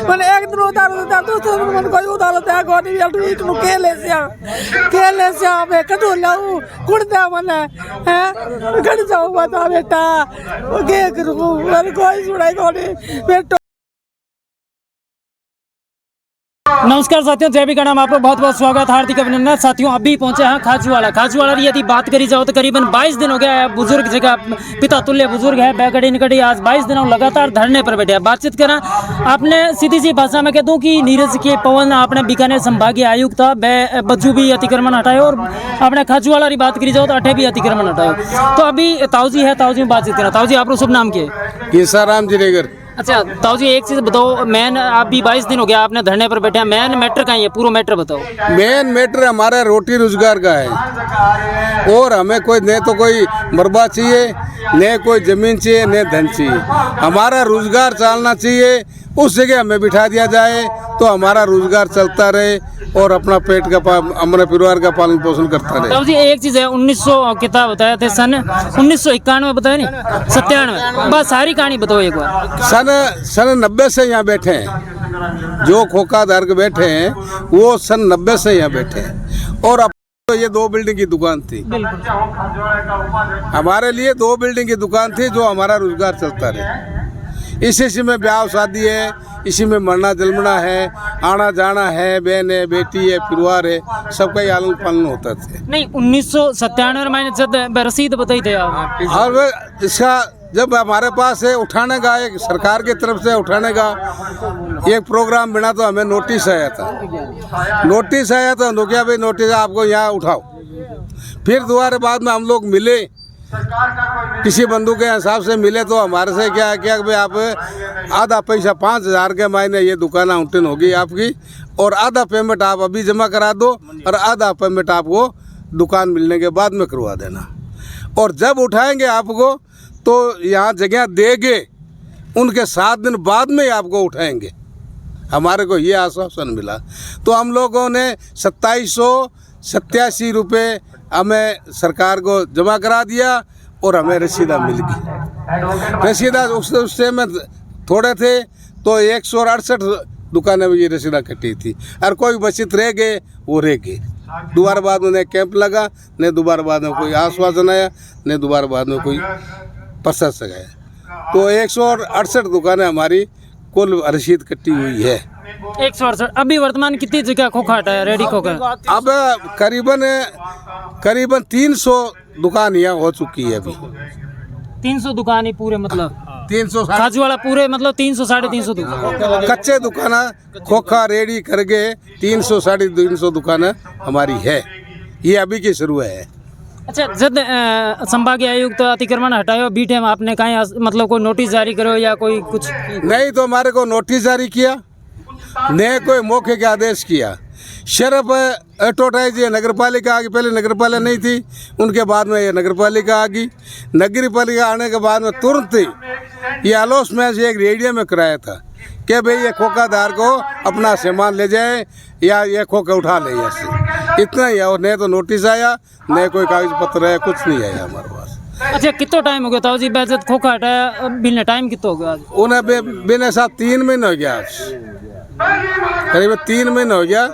मैंने एक दिन उतार दूसरे दिन मन कोई उतार होता है गोटी भी इतनु केले से मैं कटो लाऊं कुड़ता मने हैं कट जाऊं बता बेटा के करूं मैंने कोई सुनाई गोटी बेटा। नमस्कार साथियों, जय भी नाम आपको बहुत बहुत स्वागत, हार्दिक अभिनंदन। साथियों अभी पहुंचे हैं खाजूवाड़ा की यदि बात करी जाओ तो करीबन 22 दिन हो गया है। बुजुर्ग जगह पिता तुल्य बुजुर्ग है, बैकड़ी निकटी आज 22 दिनों लगातार धरने पर बैठे हैं। बातचीत करा आपने सीधी सी भाषा में कह दूं कि नीरज के पवन आपने बीकानेर संभागीय आयुक्त था बज्जू भी अतिक्रमण हटायो और आपने खाजूवाड़ा की बात करी जाओ तो अठे भी अतिक्रमण हटायो। तो अभी ताऊजी है, ताऊजी में बातचीत करा। ताऊजी आपको शुभ नाम क्या ईसाराम जिरेगर। अच्छा ताऊ जी एक चीज बताओ, मेन आप भी 22 दिन हो गया आपने धरने पर बैठे हैं, मेन मैटर कहाँ है, पूरा मैटर बताओ। मेन मैटर हमारा रोटी रोजगार का है और हमें कोई न तो कोई मरबा चाहिए, न कोई जमीन चाहिए, न धन चाहिए। हमारा रोजगार चलना चाहिए, उस जगह हमें बिठा दिया जाए तो हमारा रोजगार चलता रहे और अपना पेट का हमारे परिवार का पालन पोषण करता रहे। ताऊ जी एक चीज है, 1900 किताब बताया थे, सन 1991 बताया नहीं 97, बस सारी कहानी बताओ एक बार। सन 90 से यहाँ बैठे हैं, जो खोखा धारक बैठे हैं वो सन 90 से यहाँ बैठे हैं। और अब तो ये 2 बिल्डिंग की दुकान थी, हमारे लिए 2 बिल्डिंग की दुकान थी जो हमारा रोजगार चलता रहे। इसी में ब्याह शादी है, इसी में मरना जलमना है, आना जाना है, बहन है, बेटी है, परिवार है, सबका ही आलन पालन होता था। नहीं 1997 में जब रसीद बताई थे आप, और इसका जब हमारे पास है उठाने का एक सरकार की तरफ से उठाने का एक प्रोग्राम बना तो हमें नोटिस आया था तो क्या भाई नोटिस आपको यहाँ उठाओ। फिर दोबारा बाद में हम लोग मिले, किसी बंधु के हिसाब से मिले तो हमारे से क्या है कि भाई आप आधा पैसा 5000 के महीने ये दुकान आउटन होगी आपकी और आधा पेमेंट आप अभी जमा करा दो और आधा पेमेंट आपको दुकान मिलने के बाद में करवा देना। और जब उठाएंगे आपको तो यहाँ जगह देंगे, उनके 7 दिन बाद में आपको उठाएंगे। हमारे को ये आश्वासन मिला तो हम लोगों ने 2787 रुपये हमें सरकार को जमा करा दिया और हमें रसीदा मिल गई। रसीदा उससे में थोड़े थे तो 168 दुकानें में ये रसीदा कटी थी और कोई बचत रह गए वो रह गए। दोबारा बाद में न कैंप लगा, न दोबारा बाद में कोई आश्वासन आया, न दोबारा बाद में कोई प्रशासन आया। तो 168 दुकानें हमारी कुल रसीद कटी हुई है। 168। अभी वर्तमान कितनी जगह खोखा हटा है, रेडी खोखा? अब करीबन 300 दुकान यहाँ हो चुकी है। अभी 300 दुकान ही पूरे मतलब 300 खाजूवाड़ा पूरे मतलब 300 350 दुकान कच्चे दुकान खोखा रेडी करके 300 350 दुकान हमारी है। ये अभी की शुरू है। अच्छा जब संभागीय आयुक्त अतिक्रमण हटायो बीटे में आपने कहीं मतलब कोई नोटिस जारी करो या कोई कुछ? नहीं तो हमारे को नोटिस जारी किया, न कोई मौके के आदेश किया। सिर्फ एडवर्टाइज ये नगर पालिका आ गई, पहले नगर पालिका नहीं थी, उनके बाद में ये नगर पालिका आ गई। नगर पालिका आने के बाद में तुरंत ही ये अनाउंसमेंट एक रेडियो में कराया था कि भाई ये खोखाधार को अपना सामान ले जाए या ये खोखा उठा ले, ऐसे इतना ही। और न तो नोटिस आया, न कोई कागज पत्र है, कुछ नहीं आया हमारे पास। अच्छा कितना टाइम हो गया था जी बेजत खोखा हटाया, बिना टाइम कितना हो गया? उन्हें बिना साथ 3 महीने हो गया, करीब 3 महीने हो गया।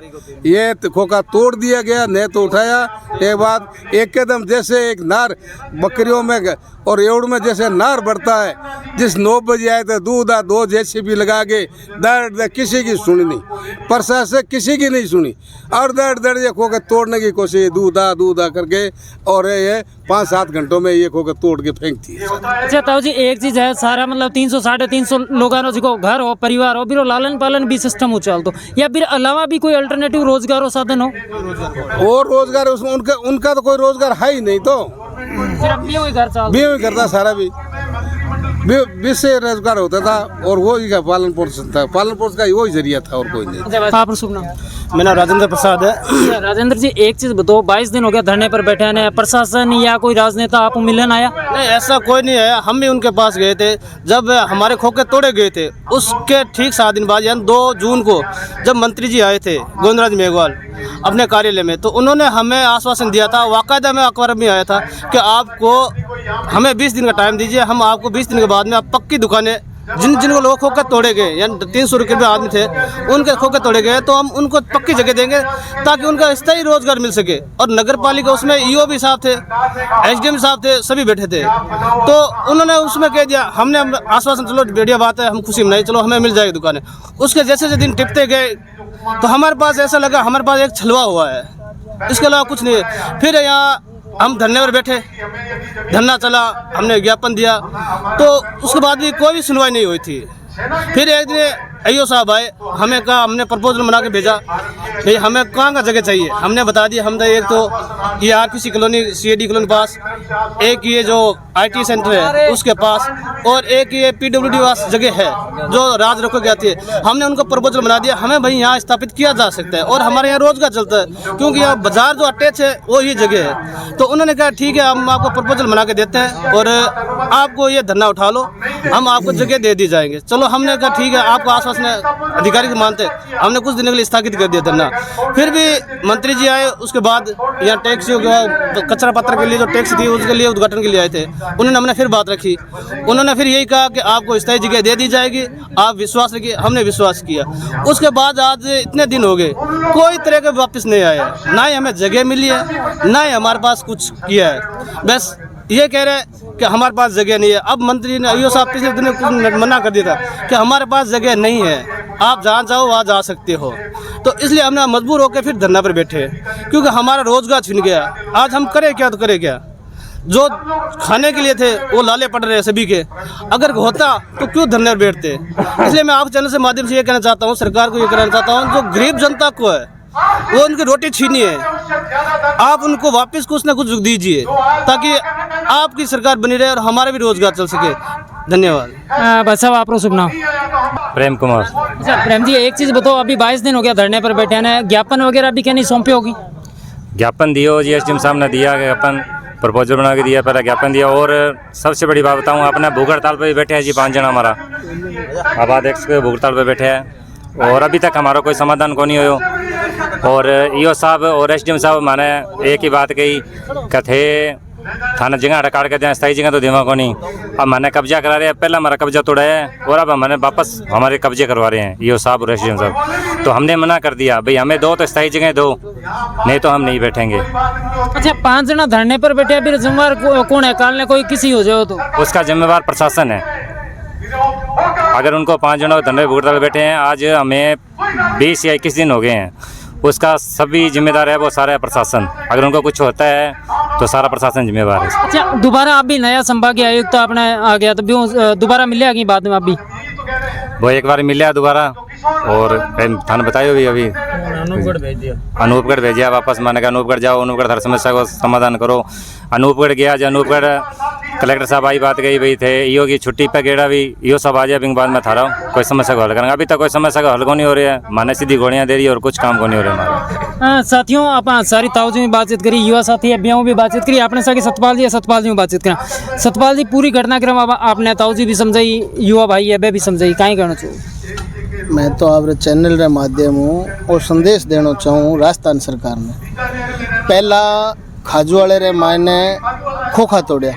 ये खोखा तोड़ दिया गया, न तो उठाया। एक बाद एकदम जैसे एक नार बकरियों में और एवड़ में जैसे नार बढ़ता है, जिस 9 बजे आए थे दूध 2 JCB लगा के दर्द किसी की सुनी नहीं, प्रशासन किसी की नहीं सुनी और दर्द ये खोखा तोड़ने की कोशिश दूधा करके और ये 5-7 घंटों में ये खोखा तोड़ के फेंकती है। अच्छा ताऊ जी एक चीज है, सारा मतलब 300 350 लोगों जो घर हो परिवार हो बिरो लालन पालन भी सिस्टम हो चल तो या फिर अलावा भी कोई अल्टरनेटिव रोजगार हो साधन हो? और रोजगार उसमें उनका तो कोई रोजगार है ही नहीं, तो सिर्फ भी करता सारा भी से रोजगार होता था और वो ही का पालन पोषण था, पालन पोषण का वही जरिया था और कोई नहीं। आप शुभ नाम? मेरा नाम राजेंद्र प्रसाद है। राजेंद्र जी एक चीज बताओ, 22 दिन हो गया धरने पर बैठे हैं, प्रशासन या कोई राजनेता आपको मिलन आया? नहीं ऐसा कोई नहीं है, हम भी उनके पास गए थे जब हमारे खोखे तोड़े गए थे। उसके ठीक 7 दिन बाद यानी 2 जून को जब मंत्री जी आए थे गोविंदराज मेघवाल अपने कार्यालय में, तो उन्होंने हमें आश्वासन दिया था, वाकायदा में अखबार में आया था कि आपको हमें 20 दिन का टाइम दीजिए, हम आपको 20 दिन के बाद में आप पक्की दुकानें जिनको लोग खोखे तोड़े गए, यानी 300 रुपये आदमी थे, उनके खोखे तोड़े गए, तो हम उनको पक्की जगह देंगे ताकि उनका स्थायी रोजगार मिल सके। और नगर पालिका उसमें ईओ भी साहब थे, एसडीएम साहब थे, सभी बैठे थे। तो उन्होंने उसमें कह दिया, हमने आश्वासन, चलो बढ़िया बात है, हम खुशी मनाई, चलो हमें मिल जाएगी दुकानें। उसके जैसे दिन टिपते गए तो हमारे पास ऐसा लगा हमारे पास एक छलवा हुआ है, इसके अलावा कुछ नहीं है। फिर यहाँ हम धरने पर बैठे, धरना चला, हमने विज्ञापन दिया, तो उसके बाद भी कोई भी सुनवाई नहीं हुई थी। फिर एक दिन आईओ साहब आए, हमें कहा, हमने प्रपोजल बना के भेजा, भाई हमें कहाँ का जगह चाहिए। हमने बता दिया, हम एक तो ये आरपीसी कॉलोनी, सीएडी कॉलोनी पास, एक ये जो आईटी सेंटर है उसके पास, और एक ये पीडब्ल्यूडी वास जगह है जो राज रखो जाती है। हमने उनको प्रपोजल बना दिया, हमें भाई यहाँ स्थापित किया जा सकता है और हमारे यहाँ रोजगार चलता है, क्योंकि यहाँ बाजार जो अटैच है वो ये जगह है। तो उन्होंने कहा ठीक है, हम आपको प्रपोजल बना के देते हैं और आपको ये धरना उठा लो, हम आपको जगह दे दी जाएंगे। चलो हमने कहा ठीक है, आपको आश्वासन अधिकारी को मानते, हमने कुछ दिनों के लिए स्थगित कर दिया धरना। फिर भी मंत्री जी आए, उसके बाद यहाँ टैक्स तो कचरा पत्र के लिए जो टैक्स थी उसके लिए उद्घाटन के लिए आए थे, उन्होंने हमने फिर बात रखी। उन्होंने फिर यही कहा कि आपको स्थायी जगह दे दी जाएगी, आप विश्वास रखिए। हमने विश्वास किया। उसके बाद आज इतने दिन हो गए, कोई तरह के वापस नहीं आया, ना ही हमें जगह मिली है, ना ही हमारे पास कुछ किया है। बस ये कह रहे हैं कि हमारे पास जगह नहीं है। अब मंत्री ने, आईओ साहब पिछले दिन कुछ मना कर दिया था कि हमारे पास जगह नहीं है, आप जहाँ जाओ वहाँ जा सकते हो। तो इसलिए हमने मजबूर होकर फिर धरना पर बैठे, क्योंकि हमारा रोजगार छिन गया। आज हम करें क्या, तो करें क्या। जो खाने के लिए थे वो लाले पड़ रहे हैं सभी के, अगर होता तो क्यों धरने पर बैठते। इसलिए मैं आप चैनल से माध्यम से ये कहना चाहता हूँ, सरकार को ये कहना चाहता हूँ, जो गरीब जनता को है वो उनकी रोटी छीनी है, आप उनको वापस कुछ ना कुछ दीजिए ताकि आपकी सरकार बनी रहे और हमारा भी रोजगार चल सके। धन्यवाद। भाई साहब, आप शुभ नाम? प्रेम कुमार। अच्छा प्रेम जी, एक चीज़ बताओ, अभी 22 दिन हो गया धरने पर बैठे हैं, ज्ञापन वगैरह भी क्या नहीं सौंपी होगी? ज्ञापन दियो जी, एसडीएम साहब ने दिया, ज्ञापन प्रपोजल बना के दिया, पहले ज्ञापन दिया। और सबसे बड़ी बात बताऊँ, अपना भूख हड़ताल पर भी बैठे हैं जी 5 जना हमारा आबाद एक्स के भूख हड़ताल पर बैठे हैं और अभी तक हमारा कोई समाधान को नहीं हो। और ईओ साहब और एसडीएम साहब माने एक ही बात कही, कथे थाना जगह हड़काड़ के दें, स्थायी जगह तो देवा को नहीं। अब मैंने कब्जा करा रहे हैं, पहले हमारा कब्जा तोड़ा है और अब हमारे वापस हमारे कब्जे करवा रहे हैं ईओ साहब और एसडीएम साहब। तो हमने मना कर दिया, भाई हमें दो तो स्थायी जगह दो, नहीं तो हम नहीं बैठेंगे। अच्छा, 5 जना धरने पर बैठे हैं, फिर जिम्मेवार कौन है? काल ने कोई किसी हो जाओ तो उसका जिम्मेवार प्रशासन है। अगर उनको 5 जनों धरने पर हड़ताल बैठे हैं, आज हमें 20 या 21 दिन हो गए हैं, उसका सभी जिम्मेदार है वो सारा प्रशासन। अगर उनको कुछ होता है तो सारा प्रशासन जिम्मेवार है। अच्छा, दोबारा आप भी नया संभागीय आयुक्त आपने आ गया तो दोबारा मिले आगे बाद में? आप भी वो एक बार मिले दोबारा और थाने बताइए भी, अभी अनूपगढ़ भेजिया वापस। मैंने कहा अनूपगढ़ जाओ, अनूपगढ़ हर समस्या को समाधान करो। अनूपगढ़ गया, जो अनूपगढ़ कलेक्टर साहब आई बात गई भाई थे ईओ की छुट्टी पे गेड़ा भी, ईओ साहब आ जाए बिंग बाद में थारा कोई समस्या को हल करेंगे। अभी तक कोई समस्या का हल को नहीं हो रहा है, माने सीधी गोलियां दे रही है और कुछ काम को नहीं हो रहा हमारा। साथियों, आप सारी ताऊजी में बातचीत करी, युवा साथी अभियान भी बातचीत करी, आपने साथ सतपाल जी में बातचीत करा। सतपाल जी, पूरी घटनाक्रम आपने ताऊजी भी समझाई, युवा भाई है भी समझाई, कहीं कहना चाहिए? मैं तो आप चैनल रे माध्यम हूँ और संदेश देना चाहूँ राजस्थान सरकार ने। पहला खाजूवाड़े रे मायने खोखा तोड़िया,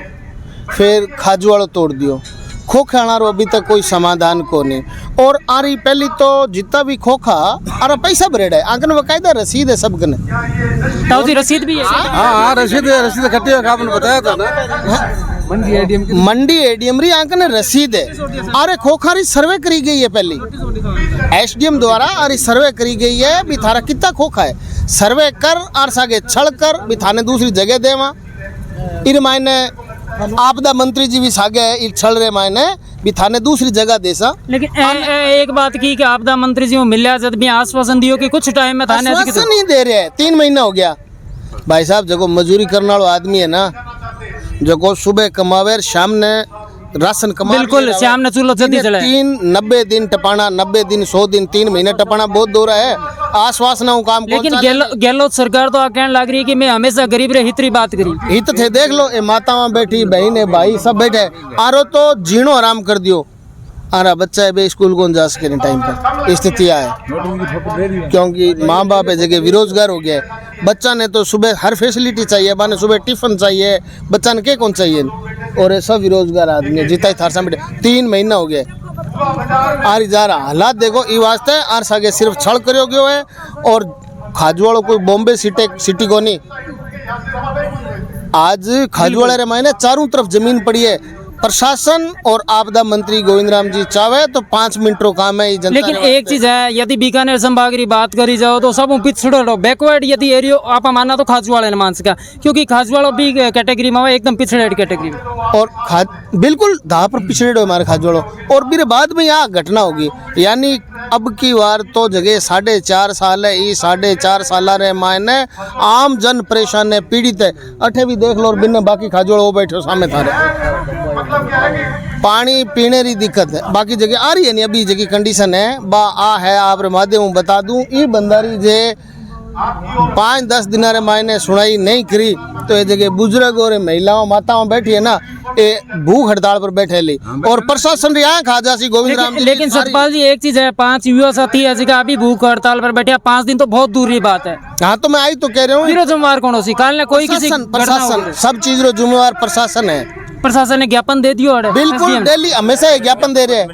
फिर खाजूवाड़ो तोड़ दियो, खोखाना रो अभी तक कोई समाधान को नहीं। और आरी पहली तो जितना भी खोखा आरा पैसा भरेड़ा है, आंकन बकायदा रसीद है सब कने। ताऊजी रसीद भी है? हाँ रसीद कटी है, आपने बताया था ना, मंडी एडीएम री आंकन रसीद है। अरे खोखारी सर्वे करी गई है पहली एसडीएम द्वारा, अरे सर्वे करी गई है भी थारा कितना खोखा है, सर्वे कर और सागे छड़ कर भी थाने दूसरी जगह देवा। इन मायने आपदा मंत्री जी भी सागे छड़ रहे मायने भी थाने दूसरी जगह देसा। लेकिन एक बात की कि आपदा मंत्री जी को मिला जब भी आश्वासन दियो कि कुछ टाइम में थाने आश्वासन नहीं दे रहे हैं, 3 महीना हो गया। भाई साहब, जो मजूरी करने वाला आदमी है ना, जो सुबह कमावे शाम ने राशन कमा, बिल्कुल शाम ने चूल्हा जल्दी चला 90 दिन टपाना, 90 दिन 100 दिन 3 महीने टपाना बहुत दूर है। आश्वासन काम। लेकिन गहलोत सरकार तो कहने लग रही है कि मैं हमेशा गरीब रे हित री बात करी। हित थे, देख लो ये मातावां बैठी, बहन है, भाई सब बैठे, आरो तो जीणो आराम कर दियो। आरा बच्चा है बे स्कूल कौन जा सके टाइम पर, स्थिति है क्योंकि माँ बाप है जगह बेरोजगार हो गया है। बच्चा ने तो सुबह हर फैसिलिटी चाहिए, बाने सुबह टिफिन चाहिए, बच्चा ने क्या कौन चाहिए, और ये सब बेरोजगार आदमी है। जीता ही थारसा बैठे 3 महीना हो गया। आरी जा रहा हालात देखो ई वास्ते आर सागे सिर्फ छल करो गयो है और खाजवाड़ो कोई बॉम्बे सिटी को नहीं। आज खाजवाड़ा रे मायने चारों तरफ जमीन पड़ी है। प्रशासन और आपदा मंत्री गोविंद राम जी चाहे तो 5 मिनट रो काम है। जनता लेकिन एक चीज है, यदि बीकानेर संभाग की बात करी जाओ तो सब पिछड़ो बैकवर्ड यदि एरियो आप मानना तो खाजवाड़ा ने मान सका, क्योंकि खाजवाड़ा भी कैटेगरी में एकदम पिछड़े कैटेगरी में और बिल्कुल धा पर पिछड़े हमारे खाजवाड़ो। और फिर बाद में यहाँ घटना होगी, यानी अब की बार तो जगह 4.5 साल है, ये 4.5 साल रे मायने आम जन परेशान है, पीड़ित है। अठे भी देख लो और बिना बाकी खाजवाड़ो बैठो सामने थारे पानी पीने की दिक्कत है। बाकी जगह आ रही है नहीं, अभी जगह कंडीशन है बा आ है। आप माध्यम बता दूं ये बंदारी जे 5-10 दिन रे मायने सुनाई नहीं करी तो ये जगह बुजुर्ग और महिलाओं माताओं बैठी है ना, ये भूख हड़ताल पर बैठे ली और प्रशासन यहाँ खा जासी गोविंद राम जी। लेकिन सतपाल जी एक चीज है, 5 युवा साथी है जगह अभी भूख हड़ताल पर बैठे, 5 दिन तो बहुत दूर की बात है। हाँ तो मैं आई तो कह रहा हूँ जिम्मेवार कौन सी काल ने कोई किसी प्रशासन सब चीज रो जिम्मेवार प्रशासन है। प्रशासन ने ज्ञापन दे दियो है बिल्कुल डेली हमेशा ज्ञापन दे रहे हैं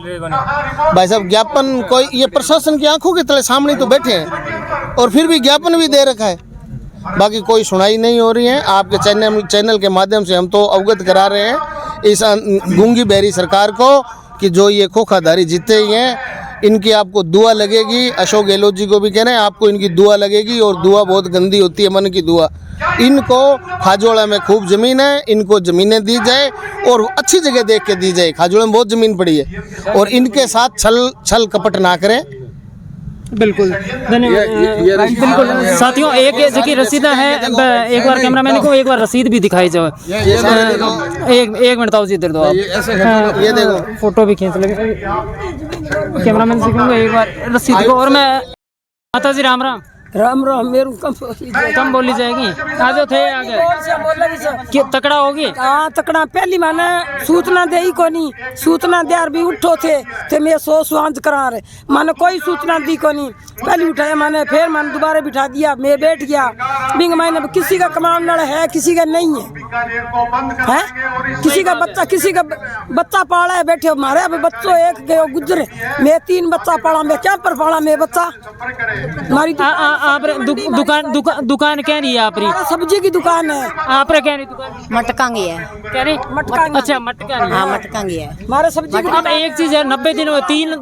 भाई साहब। ज्ञापन कोई ये प्रशासन की आंखों के तले सामने तो बैठे हैं और फिर भी ज्ञापन भी दे रखा है, बाकी कोई सुनाई नहीं हो रही है। आपके चैनल के माध्यम से हम तो अवगत करा रहे हैं इस गूंगी बहरी सरकार को कि जो ये खोखाधारी जीते ही हैं इनकी आपको दुआ लगेगी। अशोक गहलोत जी को भी कह रहे हैं आपको इनकी दुआ लगेगी और दुआ बहुत गंदी होती है, मन की दुआ। इनको खाजोड़ा में खूब ज़मीन है, इनको ज़मीनें दी जाए और अच्छी जगह देख के दी जाए। खाजोड़ा में बहुत ज़मीन पड़ी है और इनके साथ छल कपट ना करें। बिल्कुल धन्यवाद। बिल्कुल साथियों, एक जगह रसीद है, एक बार कैमरामैन को एक बार रसीद भी दिखाई जाए। एक मिनट ताऊ जी इधर दो आप, ये देखो फोटो भी खींच लगे कैमरामैन से, एक बार रसीद को। और मैं माता जी राम राम राम राम। मेरू कम बोली जाएगी, आ जाओ थे आगे तकड़ा होगी। हाँ तकड़ा पहली मैंने सूचना दे ही कोनी, सूचना दे भी उठो थे मैं 100 स्वांत करा रहे, मैंने कोई सूचना दी कोनी। पहले उठाया मैंने, फिर मैंने दोबारा बिठा दिया, मैं बैठ गया। बिंग मैंने किसी का कमांड है किसी का नहीं है, किसी का बच्चा पाला है बैठे हमारे। अब बच्चों एक गए गुजरे, मैं 3 बच्चा पाला, मैं क्या पर पाला मैं बच्चा हमारी। आप दुकान क्या रही है? आप रही सब्जी की दुकान है। आप क्या रही दुकान? मटकांगी है। क्या रही? मटकांगी। अच्छा मटकांगी। हाँ मटकांगी है हमारे सब्जी की। अब एक चीज है, 90 दिन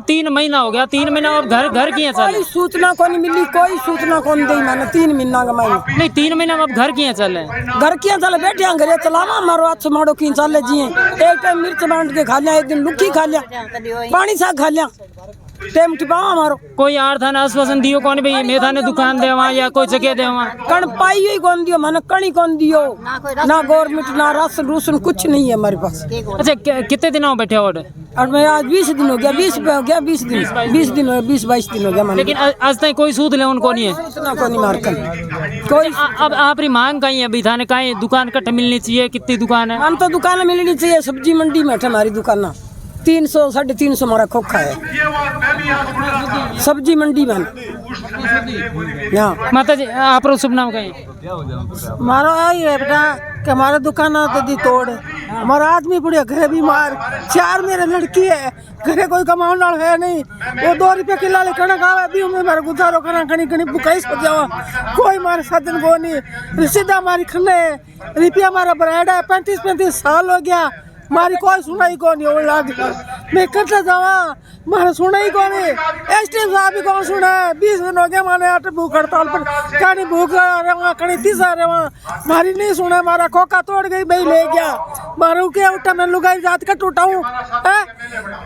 3 महीना हो गया, 3 महीना अब घर की कोई सूचना को नहीं मिली, कोई सूचना को नहीं दी मैंने 3 महीना का महीने नहीं 3 महीना में अब घर किए चले? घर किए चले बैठे घरे चलावा मारो अच्छा मारो की चले जिए। एक टाइम मिर्च बांट के खा लिया, एक दिन लुक्की खा लिया, पानी साग खा लिया, टाइम टिपावा मारो। कोई आर थाने आश्वासन दियो कौन भाई मैं थाने दुकान देवा या कोई जगह देवा? कण पाई ही कौन दियो, मैंने कणी कौन दियो, ना गवर्नमेंट ना राशन रूसन कुछ नहीं है हमारे पास। अच्छा कितने दिन बैठे हो? और मैं आज 20 दिन हो गया, 20 पे हो गया, 20 दिन 20-22 दिन हो गया। लेकिन आज तक कोई सूद ले उनको नहीं है? सूचना को नहीं मारकर कोई। अब आप मांग कहीं है अभी थाने कहीं दुकान कट मिलनी चाहिए? कितनी दुकान है? हम तो दुकान मिलनी चाहिए, सब्जी मंडी में हमारी दुकान 300-350 हमारा खोखा है सब्जी मंडी में। माता जी आप शुभ नाम कहीं? हमारा यही है बेटा कि हमारा दुकान तो दी तोड़, हमारा आदमी पड़े घरे बीमार, 4 मेरे लड़की है, घरे कोई कमाने वाला है नहीं। वो 2 रुपये किलो ले कणक आवे भी में मेरा गुजारो करना कणी बुकाई सो जावा, कोई मारे साधन को नहीं। रिश्तेदार हमारी खन्ने रुपया हमारा ब्राइड है, 35 साल हो गया, मारी कोई सुनाई को नहीं हो लाग। मैं करता जावा मारा सुनाई को नहीं, एसटीएम साहब भी कौन सुना है। 20 दिन हो गया माने आटे भूख हड़ताल पर, कहीं भूख रहा कहीं 30 रहा, मारी नहीं सुना। मारा खोखा तोड़ गई भाई ले गया, मारू क्या उठा मैं लुगाई जात का टूटाऊँ है,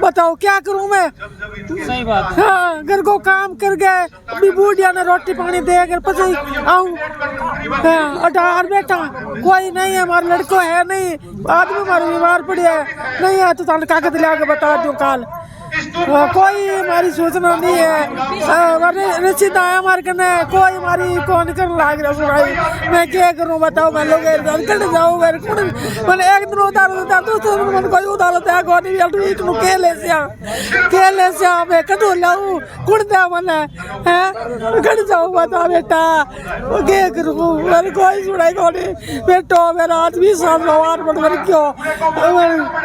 बताओ क्या करूँ मैं? सही बात। हाँ घर को काम कर गए, अभी बूढ़िया ने रोटी पानी दे कर पची आऊँ। अठार बेटा कोई नहीं है, हमारे लड़को है नहीं, आदमी हमारे बीमार पड़ी है नहीं है तो ताल कागज ले आके बता दूँ काल। कोई हमारी सूचना नहीं है, रसीद आया हमारे कने कोई हमारी कौन कर लाग रहा सुनाई। मैं क्या करूँ बताओ? मैं लोग जाऊँ मैंने एक दिन उतार दूसरे दिन मैंने कोई उदारत है कौन भी केले से मैं कटू लाऊँ कुड़ दे मैंने है कट जाऊँ बता बेटा क्या करूँ? मैंने कोई सुनाई कौन बेटो मेरा आदमी 20 साल मेरे क्यों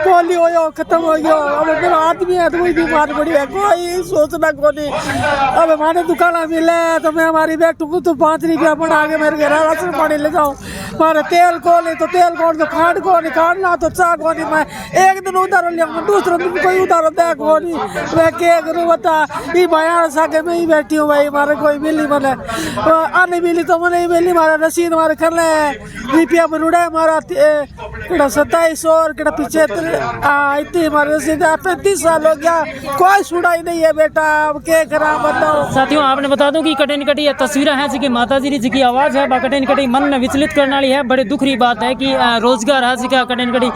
पोलियो हो खत्म हो गया, अब मेरा आदमी है तो बीमार पड़ी है, कोई सोचना को नहीं। अब हमारे दुकान मिले तो मैं हमारी बेटू को तो 5 रुपया बढ़ा के मेरे घर राशन पानी ले जाऊँ। हमारे तेल को नहीं तो तेल को, तो खांड को नहीं, खांड ना तो चाह को नहीं। मैं एक दिन उधार लिया, दूसरे दिन कोई उधार दे को नहीं। मैं क्या करूँ बता, ये भयान सागे में ही बैठी हूँ भाई। हमारे कोई मिली मैंने आने मिली तो मैंने ही मिली। हमारा रसीद हमारे कर ले रुपया में रुड़ा हमारा 2700 और 75 इतनी हमारे रसीद। 35 साल हो गया, कोई सुनाई नहीं है बेटा। अब क्या करा बताओ। साथियों आपने बता दूं कि कटे निकटी ये तस्वीरें हैं जी की माता जी की आवाज़ है, कटे निकटी मन ने विचलित करने वाली है। बड़ी दुख रही बात है कि रोजगार है जी का कटे निकटी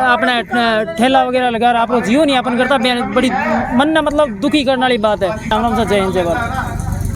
अपना ठेला वगैरह लगा रहा, आप लोग जीवन यापन करता, बड़ी मन ने मतलब दुखी करने वाली बात है। राम राम सर, जय हिंद, जय भारत।